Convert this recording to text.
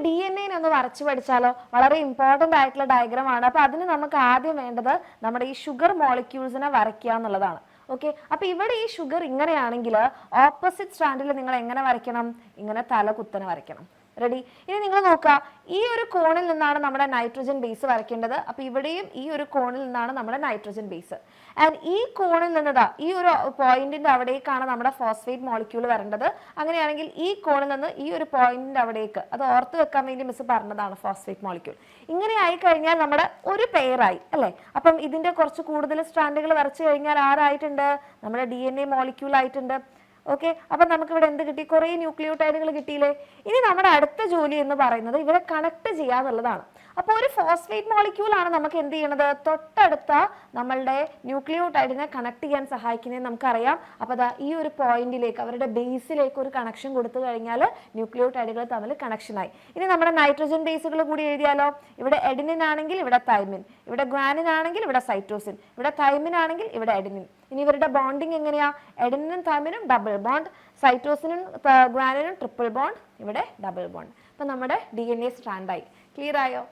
DNA ഒന്ന് വരച്ചു പഠിച്ചാലോ? വളരെ ഇമ്പോർട്ടൻ്റ് ആയിട്ടുള്ള ഡയഗ്രാം ആണ്. അപ്പോൾ അതിന് നമുക്ക് ആദ്യം വേണ്ടത് നമ്മുടെ ഈ ഷുഗർ മോളിക്യൂൾസിനെ വരയ്ക്കുക എന്നുള്ളതാണ്. ഓക്കെ, അപ്പോൾ ഇവിടെ ഈ ഷുഗർ ഇങ്ങനെയാണെങ്കിൽ ഓപ്പോസിറ്റ് സ്റ്റാൻഡിൽ നിങ്ങൾ എങ്ങനെ വരയ്ക്കണം? ഇങ്ങനെ തല കുത്തനെ വരയ്ക്കണം. റെഡി? ഇനി നിങ്ങൾ നോക്കുക, ഈ ഒരു കോണിൽ നിന്നാണ് നമ്മുടെ നൈട്രജൻ ബേസ് വരയ്ക്കേണ്ടത്. അപ്പോൾ ഇവിടെയും ഈ ഒരു കോണിൽ നിന്നാണ് നമ്മുടെ നൈട്രജൻ ബേസ്. ആൻഡ് ഈ കോണിൽ നിന്നതാ ഈ ഒരു പോയിന്റിന്റെ അവിടേക്കാണ് നമ്മുടെ ഫോസ്ഫേറ്റ് മോളിക്യൂൾ വരേണ്ടത്. അങ്ങനെയാണെങ്കിൽ ഈ കോണിൽ നിന്ന് ഈ ഒരു പോയിന്റിന്റെ അവിടേക്ക്, അത് ഓർത്ത് വെക്കാൻ വേണ്ടി മിസ് പറഞ്ഞതാണ് ഫോസ്ഫേറ്റ് മോളിക്യൂൾ. ഇങ്ങനെ ആയി കഴിഞ്ഞാൽ നമ്മുടെ ഒരു പെയറായി അല്ലേ? അപ്പം ഇതിന്റെ കുറച്ച് കൂടുതൽ സ്ട്രാൻഡുകൾ വരച്ചു കഴിഞ്ഞാൽ ആരായിട്ടുണ്ട്? നമ്മുടെ DNA മോളിക്യൂൾ ആയിട്ടുണ്ട്. ഓക്കെ, അപ്പം നമുക്ക് ഇവിടെ എന്ത് കിട്ടി? കുറേ ന്യൂക്ലിയോടൈഡുകൾ കിട്ടിയില്ലേ? ഇനി നമ്മുടെ അടുത്ത ജോലി എന്ന് പറയുന്നത് ഇവരെ കണക്ട് ചെയ്യുക എന്നുള്ളതാണ്. അപ്പോൾ ഒരു ഫോസ്ഫേറ്റ് മോളിക്യൂൾ ആണ് നമുക്ക് എന്ത് ചെയ്യണത്? തൊട്ടടുത്ത നമ്മളുടെ ന്യൂക്ലിയോടൈഡിനെ കണക്ട് ചെയ്യാൻ സഹായിക്കുന്നതെന്ന് നമുക്കറിയാം. അപ്പോൾ അതാ ഈ ഒരു പോയിന്റിലേക്ക്, അവരുടെ ബേസിലേക്ക് ഒരു കണക്ഷൻ കൊടുത്തു കഴിഞ്ഞാൽ ന്യൂക്ലിയോടൈഡുകൾ തമ്മിൽ കണക്ഷനായി. ഇനി നമ്മുടെ നൈട്രജൻ ബേസുകൾ കൂടി എഴുതിയാലോ? ഇവിടെ എഡിനിൻ ആണെങ്കിൽ ഇവിടെ തൈമിൻ, ഇവിടെ ഗ്വാനിൻ ആണെങ്കിൽ ഇവിടെ സൈറ്റോസിൻ, ഇവിടെ തൈമിൻ ആണെങ്കിൽ ഇവിടെ എഡിനിൻ. ഇനി ഇവരുടെ ബോണ്ടിങ് എങ്ങനെയാ? എഡിനിനും തൈമിനും ഡബിൾ ബോണ്ട്, സൈറ്റോസിനും ഗ്വാനിനും ട്രിപ്പിൾ ബോണ്ട്, ഇവിടെ ഡബിൾ ബോണ്ട്. അപ്പം നമ്മുടെ DNA സ്ട്രാൻഡായി. ക്ലിയർ ആയോ?